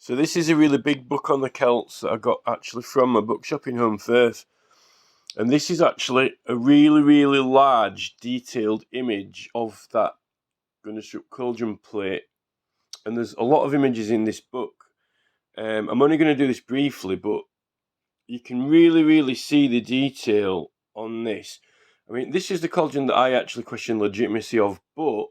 So this is a really big book on the Celts that I got actually from my bookshop in Home Firth. And this is actually a really, really large, detailed image of that Gunnerstrup cauldron plate. And there's a lot of images in this book. I'm only going to do this briefly, but you can really, really see the detail on this. I mean, this is the cauldron that I actually question the legitimacy of, but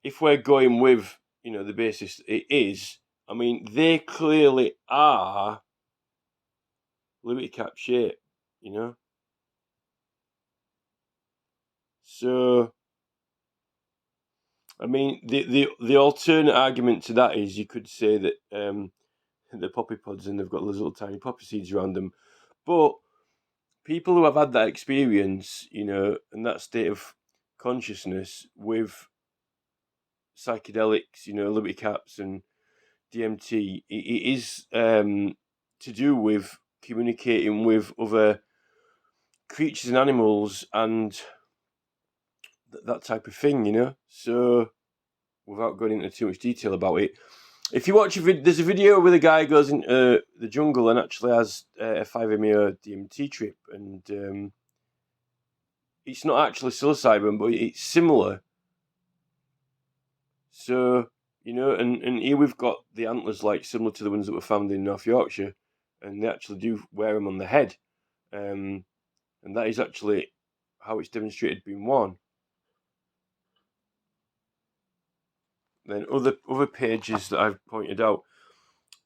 if we're going with, the basis it is, I mean, they clearly are Liberty Cap shape, So, I mean, the alternate argument to that is you could say that the poppy pods and they've got those little tiny poppy seeds around them. But people who have had that experience, and that state of consciousness with psychedelics, Liberty Caps and DMT, it is to do with communicating with other creatures and animals and that type of thing, So, without going into too much detail about it, if you watch there's a video where the guy goes into the jungle and actually has a 5-MeO DMT trip, and it's not actually psilocybin, but it's similar. So, and here we've got the antlers similar to the ones that were found in North Yorkshire, and they actually do wear them on the head, and that is actually how it's demonstrated being worn. Then other pages that I've pointed out,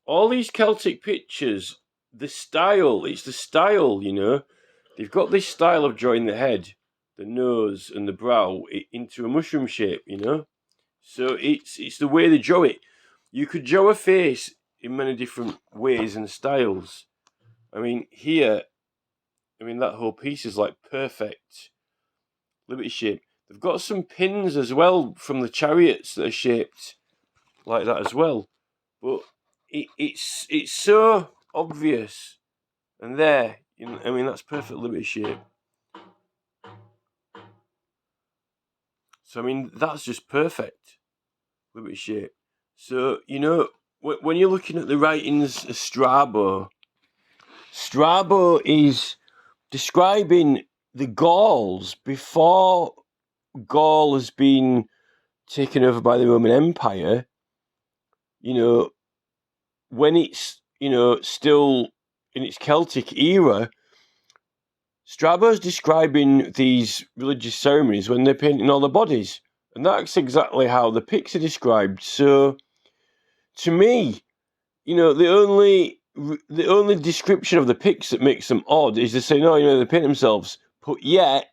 all these Celtic pictures, it's the style, They've got this style of drawing the head, the nose, and the brow into a mushroom shape, So it's the way they draw it. You could draw a face in many different ways and styles. I mean, here, that whole piece is perfect Liberty shape. They've got some pins as well from the chariots that are shaped like that as well. But it's so obvious. And there, that's perfect Liberty shape. So, that's just perfect Liberty shape. So, when you're looking at the writings of Strabo is describing the Gauls before Gaul has been taken over by the Roman Empire, when it's, still in its Celtic era. Strabo's describing these religious ceremonies when they're painting all the bodies, and that's exactly how the pics are described. So, to me, the only description of the pics that makes them odd is they say, no, they paint themselves. But yet,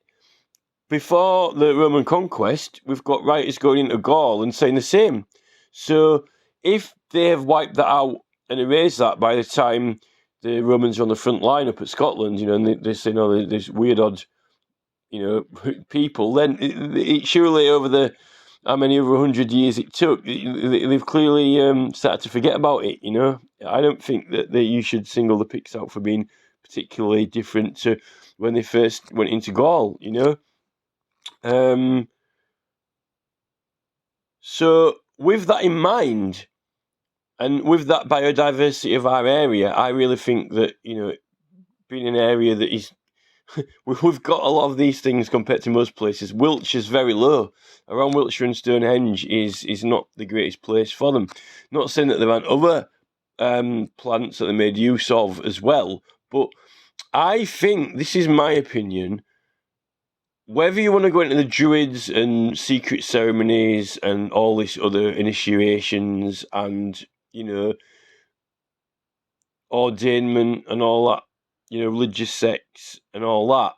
before the Roman conquest, we've got writers going into Gaul and saying the same. So, if they have wiped that out and erased that by the time the Romans are on the front line up at Scotland, and they say, no, there's weird, odd, people, then it surely over how many over 100 years it took, they've clearly started to forget about it, I don't think that you should single the Picts out for being particularly different to when they first went into Gaul, So, with that in mind, and with that biodiversity of our area, I really think that, being an area that is, we've got a lot of these things compared to most places. Wiltshire's very low. Around Wiltshire and Stonehenge is not the greatest place for them. Not saying that there aren't other plants that they made use of as well, but I think, this is my opinion, whether you want to go into the Druids and secret ceremonies and all this other initiations and, ordainment and all that, religious sects and all that,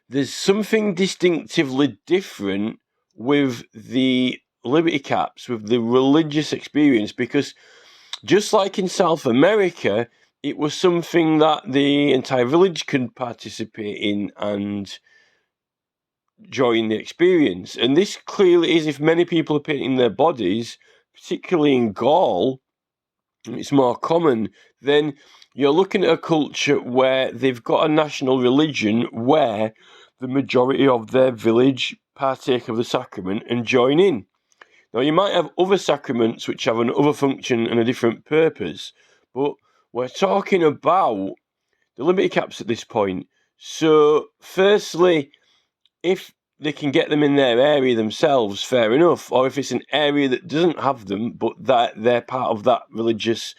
there's something distinctively different with the Liberty Caps, with the religious experience, because just like in South America, it was something that the entire village could participate in and join the experience. And this clearly is, if many people are painting their bodies, particularly in Gaul, it's more common, then you're looking at a culture where they've got a national religion where the majority of their village partake of the sacrament and join in. Now, you might have other sacraments which have another function and a different purpose, but we're talking about the liberty caps at this point. So, firstly, if they can get them in their area themselves, fair enough. Or if it's an area that doesn't have them, but that they're part of that religious,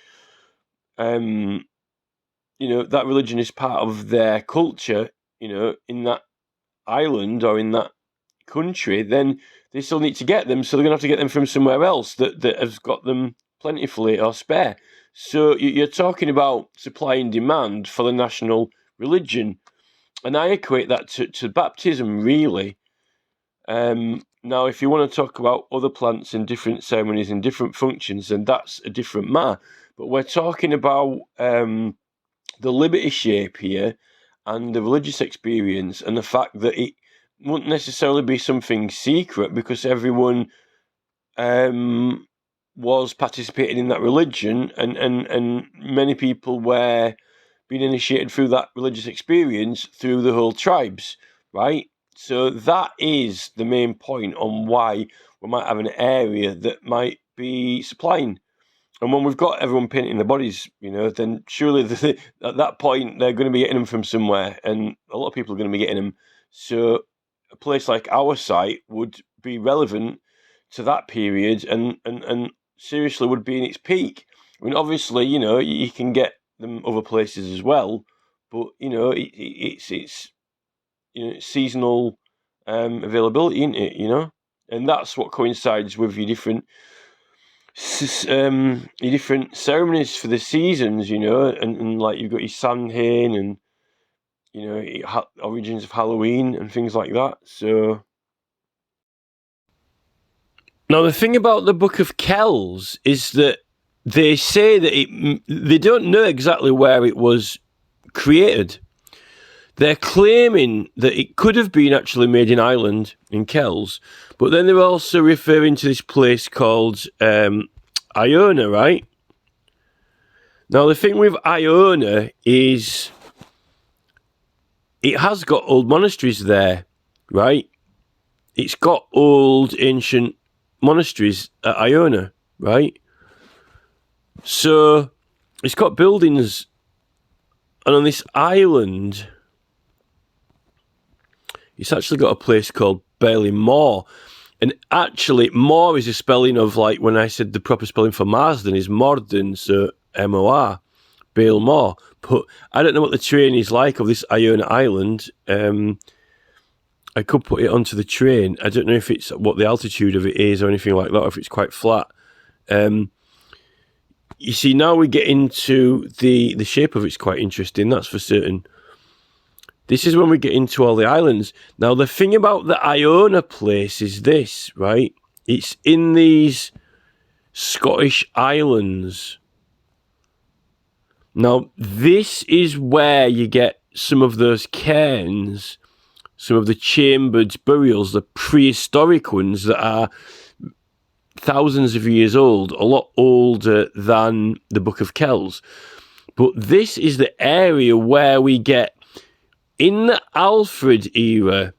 that religion is part of their culture, in that island or in that country, then they still need to get them. So they're going to have to get them from somewhere else that has got them plentifully or spare. So you're talking about supply and demand for the national religion. And I equate that to baptism, really. Now, if you want to talk about other plants and different ceremonies and different functions, then that's a different matter. But we're talking about the liberty shape here and the religious experience and the fact that it wouldn't necessarily be something secret because everyone was participating in that religion and many people were being initiated through that religious experience through the whole tribes, right? So that is the main point on why we might have an area that might be supplying. And when we've got everyone painting their bodies, then surely at that point they're going to be getting them from somewhere, and a lot of people are going to be getting them. So a place like our site would be relevant to that period, and seriously would be in its peak. I mean, obviously, you can get them other places as well, but it's seasonal availability, isn't it? And that's what coincides with your different ceremonies for the seasons, and like you've got your Samhain and origins of Halloween and things like that. So now the thing about the Book of Kells is that they say that they don't know exactly where it was created. They're claiming that it could have been actually made in Ireland, in Kells, but then they're also referring to this place called Iona, right? Now, the thing with Iona is it has got old monasteries there, right? It's got old ancient monasteries at Iona, right? So it's got buildings, and on this island, it's actually got a place called Bailey Moor. And actually, Moor is a spelling of, like, when I said the proper spelling for Marsden is Morden, so M-O-R, Bailey Moor. But I don't know what the train is like of this Iona Island. I could put it onto the train. I don't know if it's what the altitude of it is or anything like that, or if it's quite flat. You see, now we get into the shape of it's quite interesting, that's for certain. This is when we get into all the islands. Now, the thing about the Iona place is this, right? It's in these Scottish islands. Now, this is where you get some of those cairns, some of the chambered burials, the prehistoric ones that are thousands of years old, a lot older than the Book of Kells. But this is the area where we get, in the Alfred era,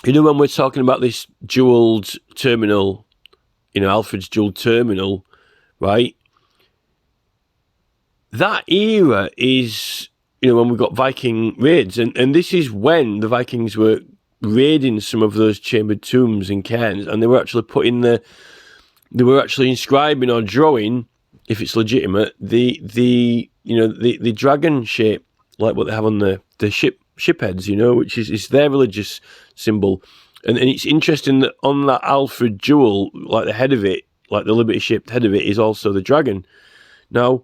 when we're talking about this jewelled terminal, Alfred's jewelled terminal, right? That era is, when we got Viking raids, and this is when the Vikings were raiding some of those chambered tombs and cairns, and they were actually inscribing or drawing, if it's legitimate, the dragon shape, like what they have on the ship heads, which is their religious symbol. And it's interesting that on that Alfred jewel, like the head of it, like the liberty-shaped head of it, is also the dragon. Now,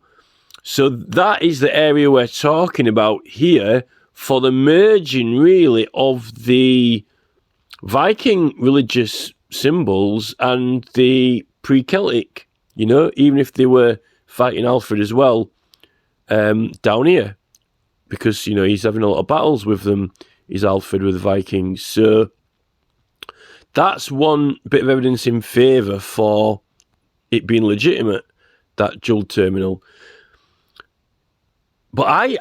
so that is the area we're talking about here for the merging, really, of the Viking religious symbols and the pre-Celtic, even if they were fighting Alfred as well, down here. Because, he's having a lot of battles with them, is Alfred, with the Vikings. So that's one bit of evidence in favour for it being legitimate, that jewelled terminal. But I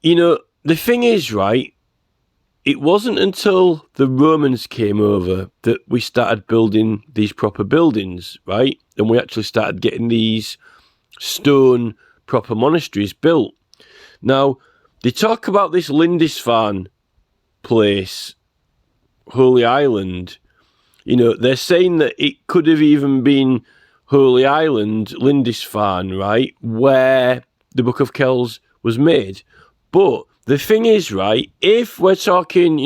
the thing is, right, it wasn't until the Romans came over that we started building these proper buildings, right? And we actually started getting these stone proper monasteries built. Now, they talk about this Lindisfarne place, Holy Island. You know, they're saying that it could have even been Holy Island, Lindisfarne, right, where the Book of Kells was made. But the thing is, right, if we're talking,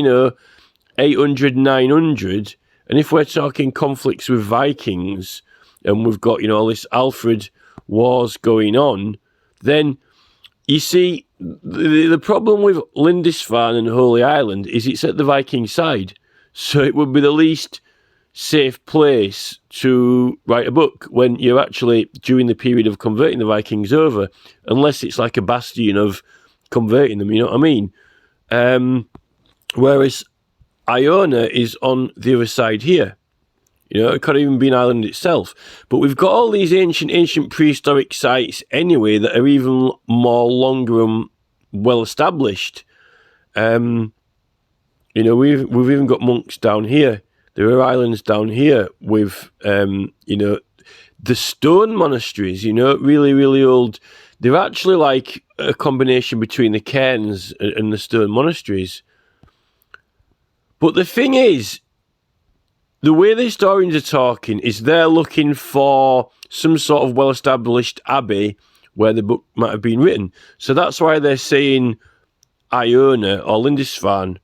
800, 900, and if we're talking conflicts with Vikings, and we've got, all this Alfred wars going on, then you see, the problem with Lindisfarne and Holy Island is it's at the Viking side. So it would be the least safe place to write a book when you're actually during the period of converting the Vikings over, unless it's like a bastion of converting them, you know what I mean? Whereas Iona is on the other side here. It could have even be an island itself. But we've got all these ancient prehistoric sites anyway that are even more longer and well established. We've even got monks down here. There are islands down here with, the stone monasteries, really, really old. They're actually like a combination between the cairns and the stone monasteries. But the thing is, the way the historians are talking is they're looking for some sort of well-established abbey where the book might have been written. So that's why they're saying Iona or Lindisfarne,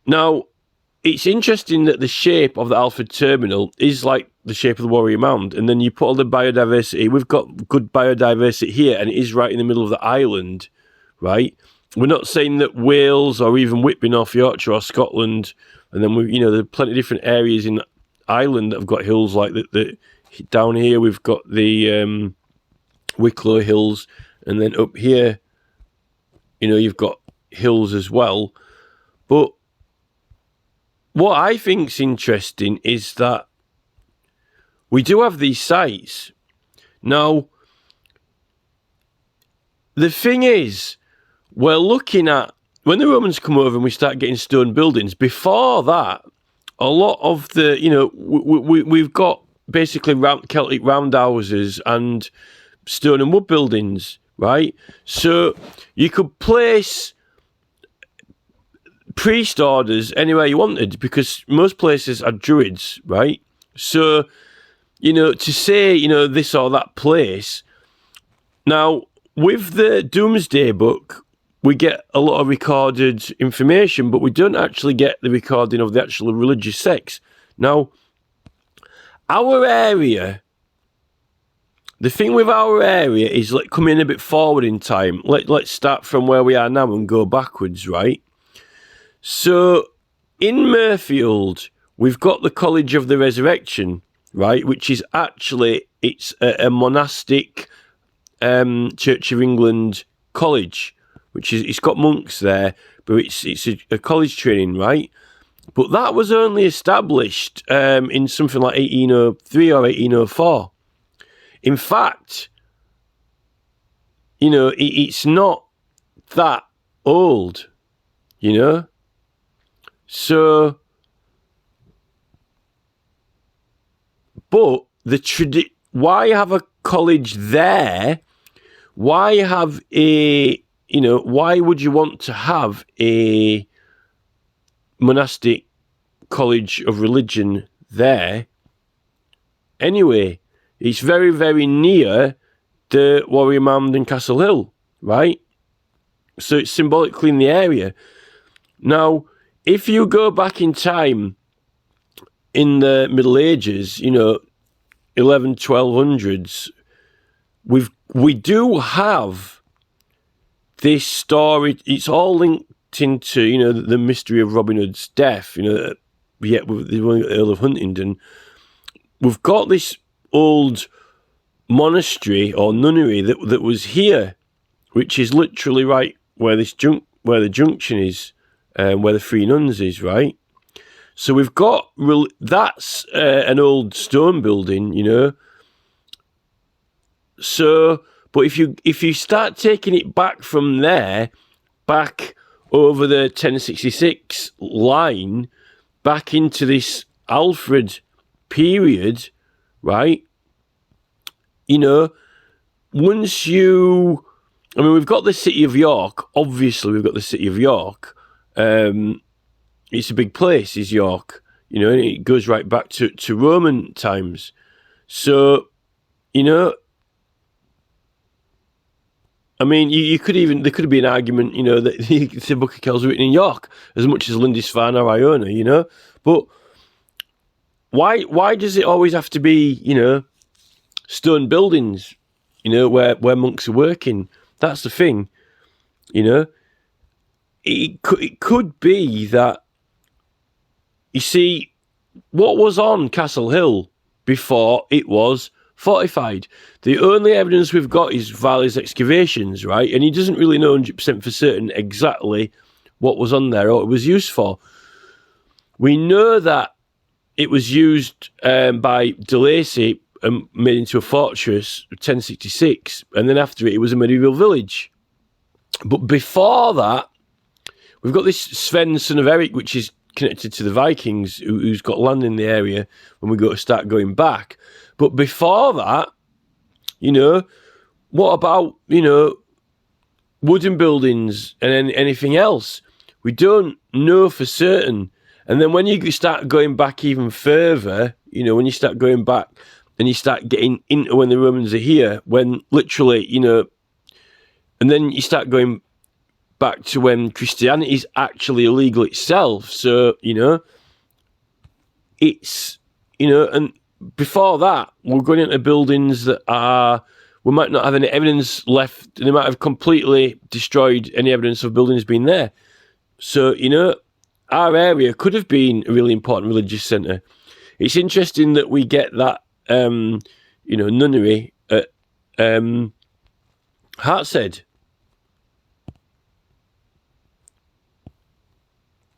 Now, it's interesting that the shape of the Alfred Terminal is like the shape of the Warrior Mound, and then you put all the biodiversity. We've got good biodiversity here, and it is right in the middle of the island, right? We're not saying that Wales or even Whitby, North Yorkshire or Scotland, and then there are plenty of different areas in Ireland that have got hills like that. Down here we've got the Wicklow Hills, and then up here, you've got hills as well. But what I think's interesting is that we do have these sites. Now, the thing is, we're looking at, when the Romans come over and we start getting stone buildings, before that, a lot of the, we've got basically Celtic roundhouses and stone and wood buildings, right? So you could place priest orders anywhere you wanted because most places are druids, right? So, to say, this or that place. Now, with the Doomsday Book, we get a lot of recorded information, but we don't actually get the recording of the actual religious sects. Now, our area, the thing with our area is like coming a bit forward in time. Let's start from where we are now and go backwards, right? So, in Murfield, we've got the College of the Resurrection, right, which is actually, it's a monastic Church of England college, which is, it's got monks there, but it's a college training, right? But that was only established in something like 1803 or 1804. In fact, it's not that old, So, but why have a college there? Why have why would you want to have a monastic college of religion there? Anyway, it's very, very near the Warrior Mound and Castle Hill, right? So it's symbolically in the area. Now, if you go back in time in the Middle Ages, 11, 1200s, we do have this story. It's all linked into, the mystery of Robin Hood's death, yet with the Earl of Huntingdon. We've got this old monastery or nunnery that was here, which is literally right where where the junction is, where the Three Nuns is, right? So we've got that's an old stone building, So, but if you start taking it back from there, back over the 1066 line back into this Alfred period, right? You know, once you... I mean, we've got the city of York. Obviously, we've got the city of York. It's a big place, is York. You know, and it goes right back to Roman times. So, you know, I mean, there could be an argument, you know, that the Book of Kells were written in York as much as Lindisfarne or Iona, you know. But why does it always have to be, you know, stone buildings, you know, where monks are working? That's the thing, you know. It could be that, you see, what was on Castle Hill before it was fortified? The only evidence we've got is Varley's excavations, right? And he doesn't really know 100% for certain exactly what was on there or what it was used for. We know that it was used by De Lacy and made into a fortress, 1066, and then after it was a medieval village. But before that, we've got this Sven, son of Eric, which is connected to the Vikings, who's got land in the area when we start going back. But before that, you know, what about, you know, wooden buildings and anything else? We don't know for certain. And then when you start going back even further, you know, when you start going back and you start getting into when the Romans are here, when literally, you know, and then you start going back to when Christianity is actually illegal itself. So, you know, it's, you know, and before that, we're going into buildings that are, we might not have any evidence left. They might have completely destroyed any evidence of buildings being there. So, you know, our area could have been a really important religious centre. It's interesting that we get that, you know, nunnery at Hartshead.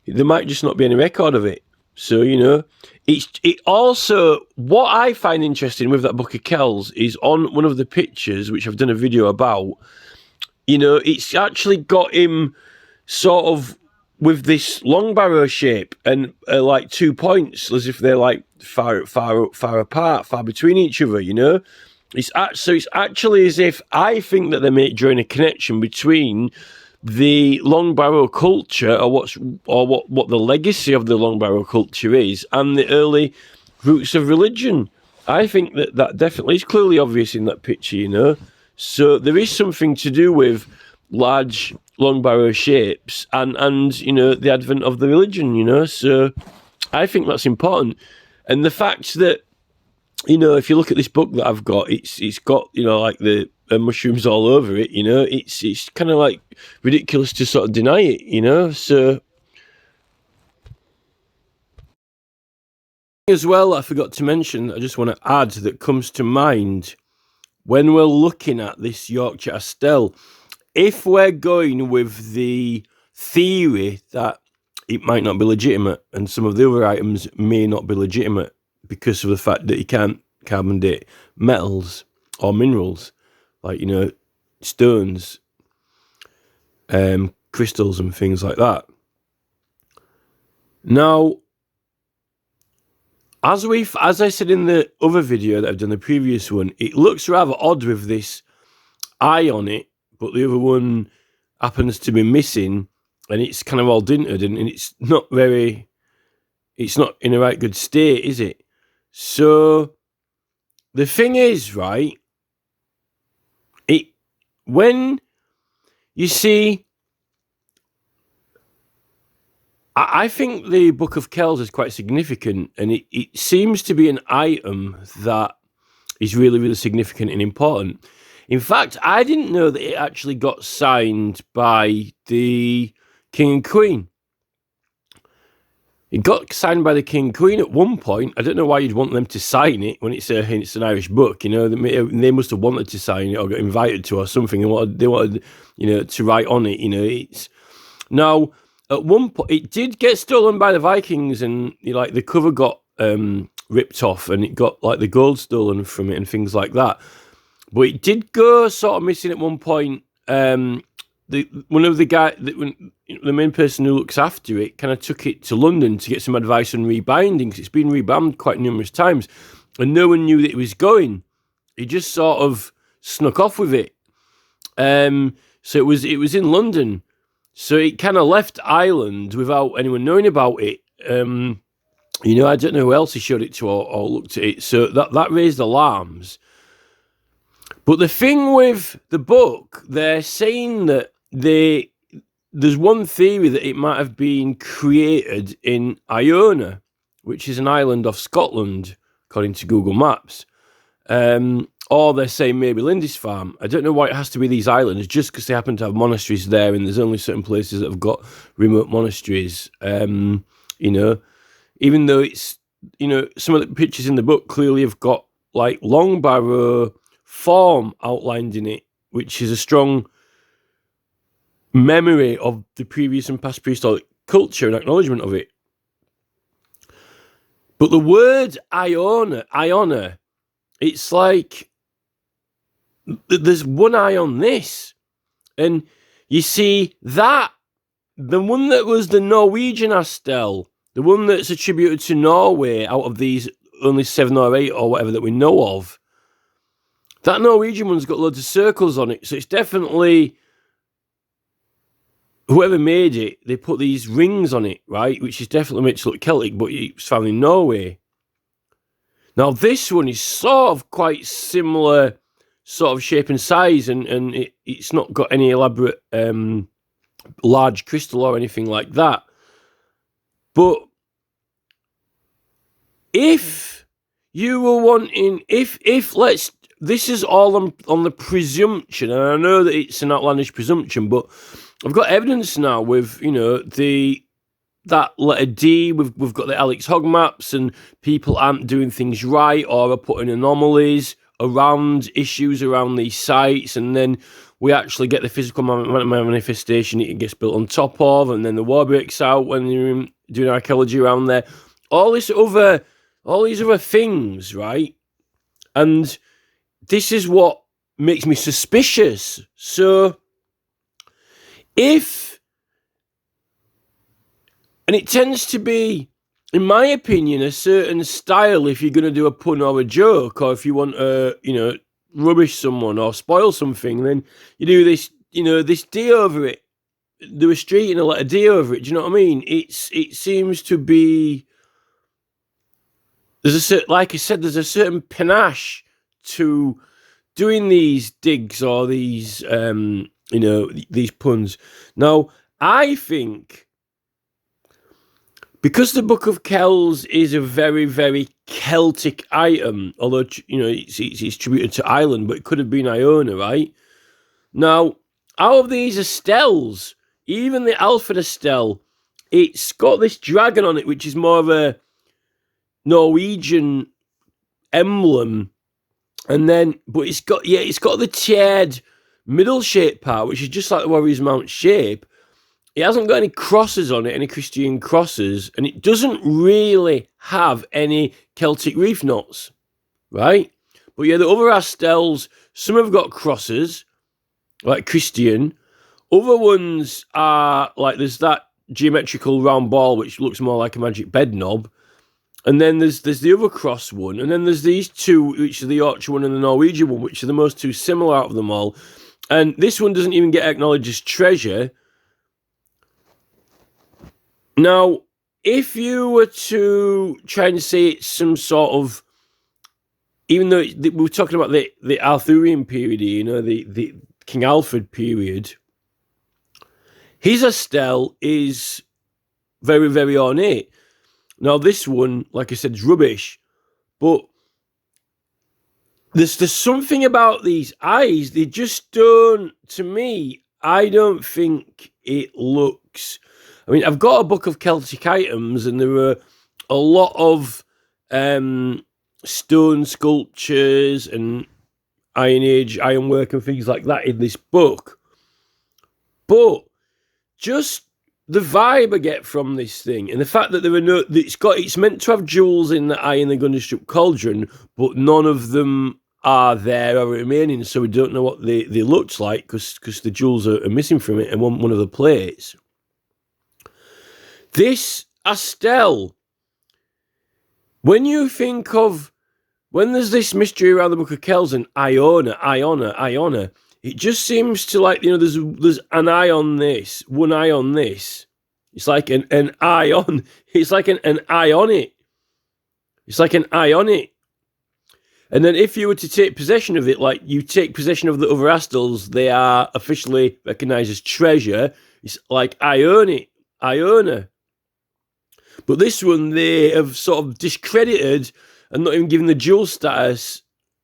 There might just not be any record of it. So, you know, it also, what I find interesting with that Book of Kells is on one of the pictures, which I've done a video about, you know, it's actually got him sort of with this long barrow shape and like 2 points, as if they're like far apart, far between each other, you know. It's actually as if I think that they're drawing a connection between the long barrow culture, or what the legacy of the long barrow culture is, and the early roots of religion. I think that definitely is clearly obvious in that picture, you know. So there is something to do with large long barrow shapes and you know, the advent of the religion, you know. So I think that's important. And the fact that, you know, if you look at this book that I've got, it's got, you know, like the mushrooms all over it, you know. It's kind of like ridiculous to sort of deny it, you know. So as well, I forgot to mention, I just want to add, that comes to mind when we're looking at this Yorkshire astelle. If we're going with the theory that it might not be legitimate and some of the other items may not be legitimate because of the fact that you can't carbon date metals or minerals, like, you know, stones, crystals and things like that. Now, as I said in the other video that I've done, the previous one, it looks rather odd with this eye on it, but the other one happens to be missing, and it's kind of all dinted, and it's not in a right good state, is it? So the thing is, right, when you see, I think the Book of Kells is quite significant, and it seems to be an item that is really, really significant and important. In fact, I didn't know that it actually got signed by the King and Queen. It got signed by the King and Queen at one point. I don't know why you'd want them to sign it when it's an Irish book, you know. They must have wanted to sign it or got invited to or something, and they wanted, you know, to write on it, you know. It's now, at one point, it did get stolen by the Vikings, and, you know, like the cover got ripped off, and it got like the gold stolen from it and things like that. But it did go sort of missing at one point. One of the guy, the main person who looks after it kind of took it to London to get some advice on rebinding, because it's been rebound quite numerous times, and no one knew that it was going. He just sort of snuck off with it. So it was in London. So it kind of left Ireland without anyone knowing about it. I don't know who else he showed it to or looked at it. So that raised alarms. But the thing with the book, they're saying that there's one theory that it might have been created in Iona, which is an island off Scotland, according to Google Maps. Or they're saying maybe Lindisfarne. I don't know why it has to be these islands, just because they happen to have monasteries there, and there's only certain places that have got remote monasteries. Even though it's, some of the pictures in the book clearly have got like long barrow form outlined in it, which is a strong memory of the previous and past prehistoric culture and acknowledgement of it. But the word Iona, it's like there's one eye on this. And you see that, the one that was the Norwegian astelle, the one that's attributed to Norway out of these only 7 or 8 or whatever that we know of, that Norwegian one's got loads of circles on it. So it's definitely, whoever made it, they put these rings on it, right? Which is definitely makes it look Celtic, but it's found in Norway. Now, this one is sort of quite similar sort of shape and size, and it's not got any elaborate large crystal or anything like that. But if you were wanting, this is all on the presumption, and I know that it's an outlandish presumption, but I've got evidence now with, that letter D, we've got the Alex Hogg maps, and people aren't doing things right or are putting anomalies around issues around these sites, and then we actually get the physical manifestation it gets built on top of, and then the war breaks out when you're doing archaeology around there. All these other things, right? And this is what makes me suspicious. So and it tends to be, in my opinion, a certain style if you're going to do a pun or a joke, or if you want to, rubbish someone or spoil something, then you do this, this D over it. Do a street and a letter D over it. Do you know what I mean? It seems to be, like I said, there's a certain panache to doing these digs or these, these puns. Now, I think, because the Book of Kells is a very, very Celtic item, although, it's attributed to Ireland, but it could have been Iona, right? Now, out of these astelles, even the Alfred astelle, it's got this dragon on it, which is more of a Norwegian emblem. And then, but it's got the tiered middle shape part, which is just like the Warrior's Mount shape. It hasn't got any crosses on it, any Christian crosses, and it doesn't really have any Celtic reef knots, right? But yeah, the other astelles, some have got crosses, like Christian. Other ones are like, there's that geometrical round ball, which looks more like a magic bed knob. And then there's the other cross one, and then there's these two, which are the Yorkshire one and the Norwegian one, which are the most two similar out of them all. And this one doesn't even get acknowledged as treasure. Now, if you were to try and say it's some sort of, even though we were talking about the Arthurian period, the King Alfred period, his astelle is very, very ornate. Now, this one, like I said, is rubbish, but there's something about these eyes. They just don't, to me, I don't think it looks... I mean, I've got a book of Celtic items, and there are a lot of stone sculptures and Iron Age ironwork and things like that in this book. But just the vibe I get from this thing, and the fact that it's meant to have jewels in the eye in the Gundestrup cauldron, but none of them are there or remaining, so we don't know what they looked like because the jewels are missing from it and one of the plates. This astelle, when you think of, when there's this mystery around the Book of Kells and Iona, it just seems to like, there's an eye on this, one eye on this. It's like an eye on, it's like an eye on it. It's like an eye on it. And then if you were to take possession of it, like you take possession of the other astels, they are officially recognised as treasure. It's like, I own it, I own her. But this one, they have sort of discredited and not even given the jewel status,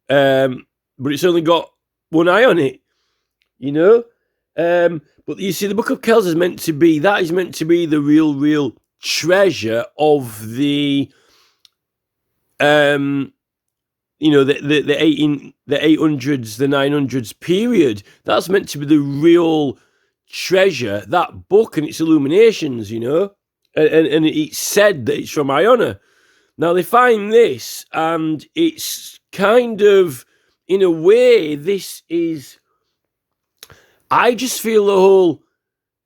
but it's only got one eye on it, But you see, the Book of Kells is meant to be the real treasure of the, the 800s, the 900s period. That's meant to be the real treasure, that book and its illuminations, and it's said that it's from Iona. Now they find this, and it's kind of, in a way, this is, I just feel the whole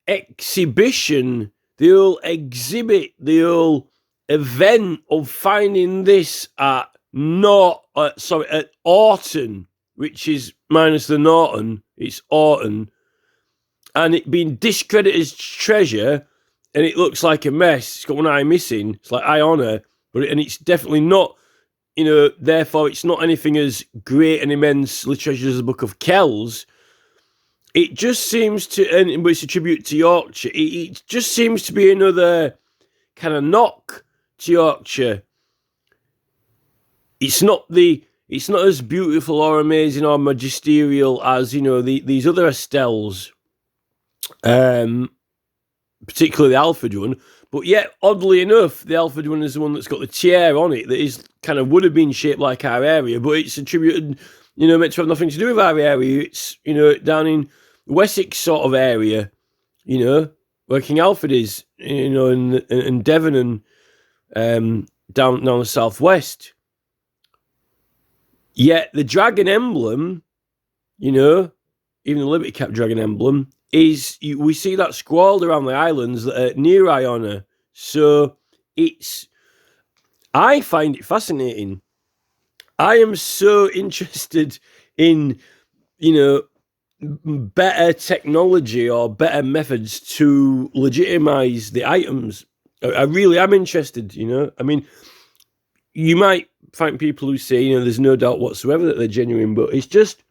exhibition, the whole exhibit, the whole event of finding this at Orton, which is minus the Norton, it's Orton, and it being discredited as treasure, and it looks like a mess. It's got one eye missing. It's like Iona, and it's definitely not, therefore it's not anything as great and immensely treasured as the Book of Kells. It just seems to, and it's a tribute to Yorkshire, it just seems to be another kind of knock to Yorkshire. It's not as beautiful or amazing or magisterial as, these other astelles, particularly the Alfred one. But yet, oddly enough, the Alfred one is the one that's got the tier on it that is kind of would have been shaped like our area, but it's attributed, meant to have nothing to do with our area. It's, down in Wessex sort of area, where King Alfred is, in Devon and down the southwest. Yet the dragon emblem, even the Liberty Cap dragon emblem, we see that scrawled around the islands that are near Iona. So I find it fascinating. I am so interested in, better technology or better methods to legitimize the items. I really am interested, I mean, you might find people who say, there's no doubt whatsoever that they're genuine, but it's just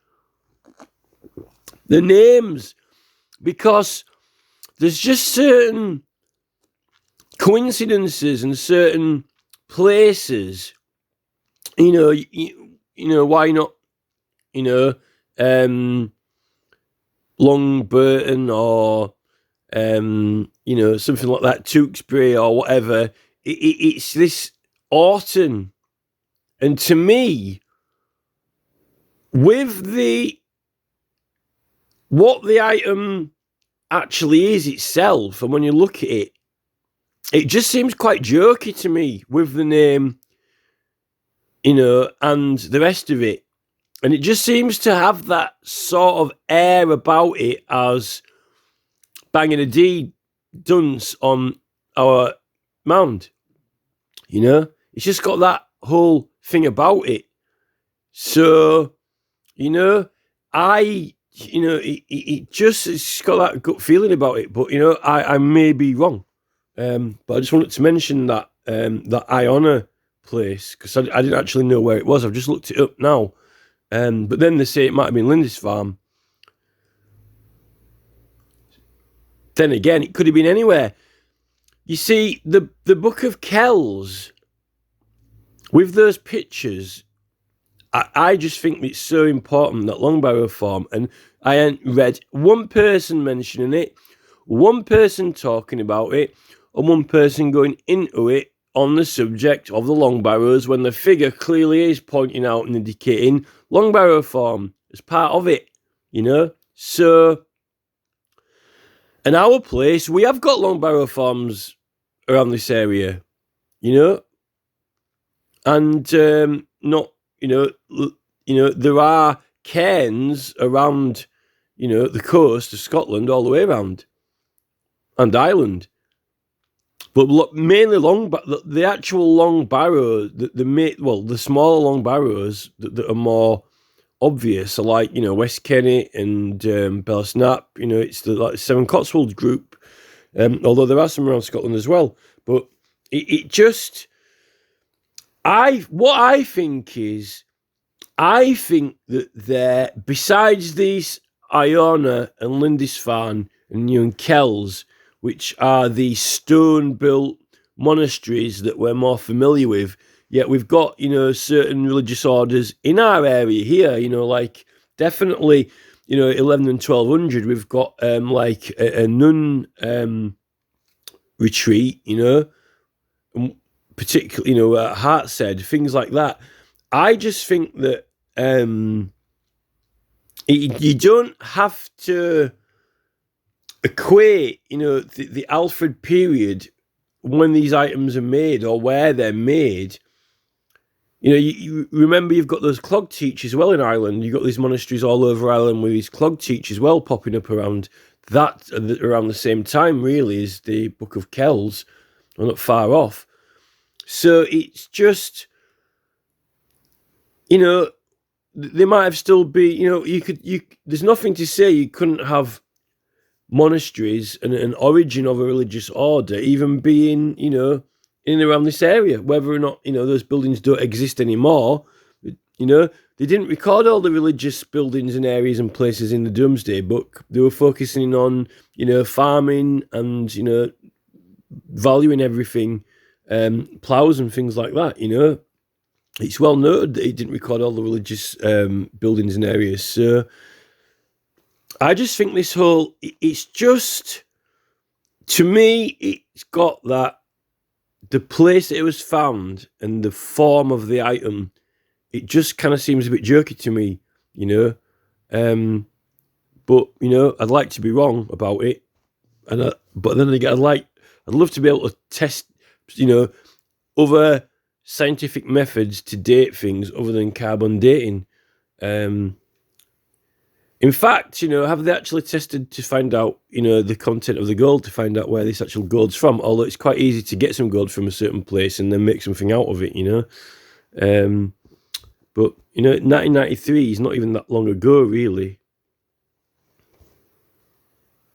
the names, because there's just certain coincidences and certain places, why not, Longburton or, something like that, Tewkesbury or whatever. It's this Orton. And to me, with what the item actually is itself, and when you look at it, it just seems quite jokey to me with the name, and the rest of it. And it just seems to have that sort of air about it as banging a D dunce on our mound. It's just got that whole thing about it. So, it it's got that gut feeling about it. But, I may be wrong. But I just wanted to mention that Iona place, because I didn't actually know where it was. I've just looked it up now. But then they say it might have been Lindisfarne. Then again, it could have been anywhere. You see, the Book of Kells, with those pictures, I just think it's so important, that long barrow form, and I ain't read one person mentioning it, one person talking about it, and one person going into it on the subject of the long barrows, when the figure clearly is pointing out and indicating long barrow form as part of it, So, in our place, we have got long barrow forms around this area, and not, there are cairns around, the coast of Scotland all the way around, and Ireland. But mainly long, but the actual long barrows, the smaller long barrows that are more obvious are like, West Kennet and Bellasnap. It's the Seven Cotswolds group. Although there are some around Scotland as well. But it just, what I think is, I think that there, besides these Iona and Lindisfarne and Kells, which are the stone-built monasteries that we're more familiar with, yet we've got, certain religious orders in our area here, like definitely, 11 and 1200, we've got like a nun retreat, particularly, Hartshead, things like that. I just think that you don't have to equate, the Alfred period when these items are made or where they're made. You remember you've got those clog teach as well in Ireland. You've got these monasteries all over Ireland with these clog teach as well popping up around around the same time, really, as the Book of Kells, or not far off. So it's just, they might have still be, there's nothing to say you couldn't have monasteries and an origin of a religious order even being, in and around this area, whether or not, those buildings don't exist anymore. They didn't record all the religious buildings and areas and places in the Domesday Book. They were focusing on, farming and, valuing everything, ploughs and things like that, It's well noted that he didn't record all the religious buildings and areas. So I just think this whole, it's just, to me, it's got that, the place that it was found and the form of the item, it just kind of seems a bit jerky to me, But, I'd like to be wrong about it. But then again, I'd love to be able to test, other scientific methods to date things other than carbon dating. In fact, have they actually tested to find out, the content of the gold, to find out where this actual gold's from? Although it's quite easy to get some gold from a certain place and then make something out of it, But, 1993 is not even that long ago, really.